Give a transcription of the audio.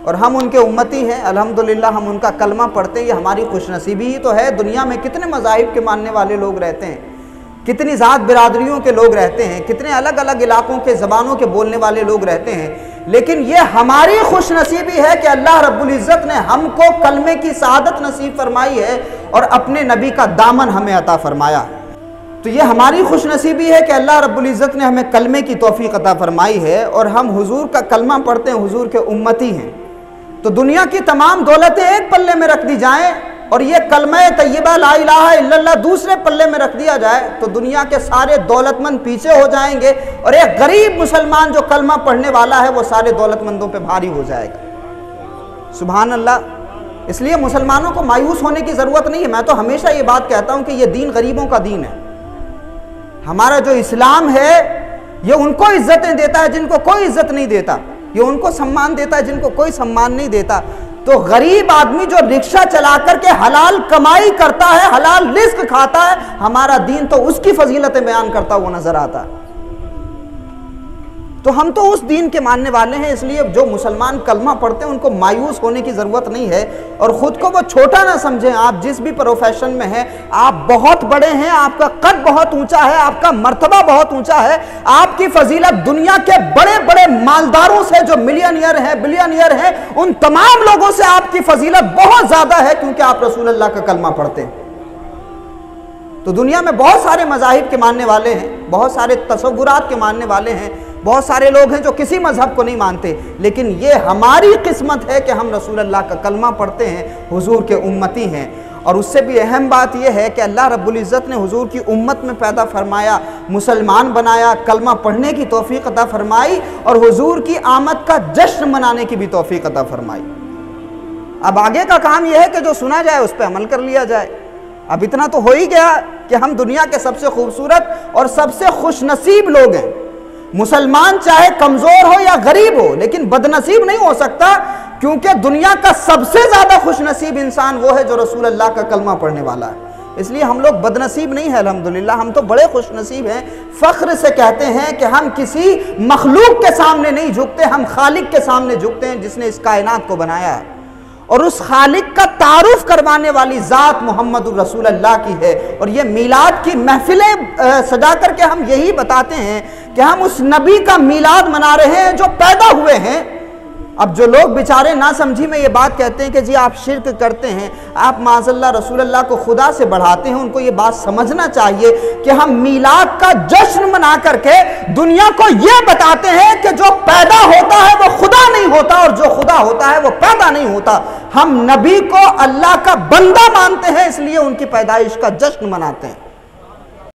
और हम उनके उम्मती हैं। अल्हम्दुलिल्लाह हम उनका कलमा पढ़ते हैं, ये हमारी खुशनसीबी ही तो है। दुनिया में कितने मज़ाहिब के मानने वाले लोग रहते हैं, कितनी ज़ात बिरादरियों के लोग रहते हैं, कितने अलग अलग इलाकों के ज़बानों के बोलने वाले लोग रहते हैं, लेकिन ये हमारी खुशनसीबी है कि अल्लाह रब्बुल इज़्ज़त ने हमको कलमे की शहादत नसीब फरमाई है और अपने नबी का दामन हमें अता फरमाया। तो ये हमारी खुशनसीबी है कि अल्लाह रब्बुल इज़्ज़त ने हमें कलमे की तौफीक अता फरमाई है और हम हुजूर का कलमा पढ़ते हैं, हुजूर के उम्मती हैं। तो दुनिया की तमाम दौलतें एक पल्ले में रख दी जाएं और ये कलमा तय्यबा ला इलाहा इल्लल्लाह दूसरे पल्ले में रख दिया जाए तो दुनिया के सारे दौलतमंद पीछे हो जाएंगे और एक गरीब मुसलमान जो कलमा पढ़ने वाला है वो सारे दौलतमंदों पे भारी हो जाएगा। सुभान अल्लाह। इसलिए मुसलमानों को मायूस होने की ज़रूरत नहीं है। मैं तो हमेशा ये बात कहता हूँ कि ये दीन गरीबों का दीन है। हमारा जो इस्लाम है ये उनको इज्जतें देता है जिनको कोई इज्जत नहीं देता, ये उनको सम्मान देता है जिनको कोई सम्मान नहीं देता। तो गरीब आदमी जो रिक्शा चला करके हलाल कमाई करता है, हलाल रिस्क खाता है, हमारा दीन तो उसकी फजीलतें बयान करता हुआ नजर आता है। तो हम तो उस दीन के मानने वाले हैं। इसलिए जो मुसलमान कलमा पढ़ते हैं उनको मायूस होने की ज़रूरत नहीं है और ख़ुद को वो छोटा ना समझें। आप जिस भी प्रोफेशन में हैं आप बहुत बड़े हैं, आपका कद बहुत ऊंचा है, आपका मर्तबा बहुत ऊंचा है, आपकी फजीलत दुनिया के बड़े बड़े मालदारों से जो मिलियनियर हैं, बिलियनियर हैं, उन तमाम लोगों से आपकी फजीलत बहुत ज़्यादा है क्योंकि आप रसूल अल्लाह का कलमा पढ़ते हैं। तो दुनिया में बहुत सारे मज़ाहिब के मानने वाले हैं, बहुत सारे तसव्वुरात के मानने वाले हैं, बहुत सारे लोग हैं जो किसी मजहब को नहीं मानते, लेकिन ये हमारी किस्मत है कि हम रसूल अल्लाह का कलमा पढ़ते हैं, हुजूर के उम्मती हैं। और उससे भी अहम बात यह है कि अल्लाह रब्बुल इज़्ज़त ने हुजूर की उम्मत में पैदा फरमाया, मुसलमान बनाया, कलमा पढ़ने की तौफीक अता फरमाई और हुजूर की आमद का जश्न मनाने की भी तौफीक अता फरमाई। अब आगे का काम यह है कि जो सुना जाए उस पर अमल कर लिया जाए। अब इतना तो हो ही गया कि हम दुनिया के सबसे खूबसूरत और सबसे खुशनसीब लोग हैं। मुसलमान चाहे कमजोर हो या गरीब हो लेकिन बदनसीब नहीं हो सकता, क्योंकि दुनिया का सबसे ज्यादा खुशनसीब इंसान वो है जो रसूल अल्लाह का कलमा पढ़ने वाला है। इसलिए हम लोग बदनसीब नहीं है, अल्हम्दुलिल्लाह हम तो बड़े खुशनसीब हैं। फख्र से कहते हैं कि हम किसी मखलूक के सामने नहीं झुकते, हम खालिक के सामने झुकते हैं जिसने इस कायनात को बनाया है। और उस खालिक का तारुफ करवाने वाली ज़ात मोहम्मद रसूल अल्लाह की है। और ये मीलाद की महफिलें सजा करके हम यही बताते हैं कि हम उस नबी का मीलाद मना रहे हैं जो पैदा हुए हैं। अब जो लोग बेचारे ना समझी में ये बात कहते हैं कि जी आप शिर्क करते हैं, आप माज़अल्लाह रसूल अल्लाह को खुदा से बढ़ाते हैं, उनको ये बात समझना चाहिए कि हम मीलाद का जश्न मना करके दुनिया को ये बताते हैं कि जो पैदा होता है वो खुदा नहीं होता और जो खुदा होता है वो पैदा नहीं होता। हम नबी को अल्लाह का बंदा मानते हैं, इसलिए उनकी पैदाइश का जश्न मनाते हैं।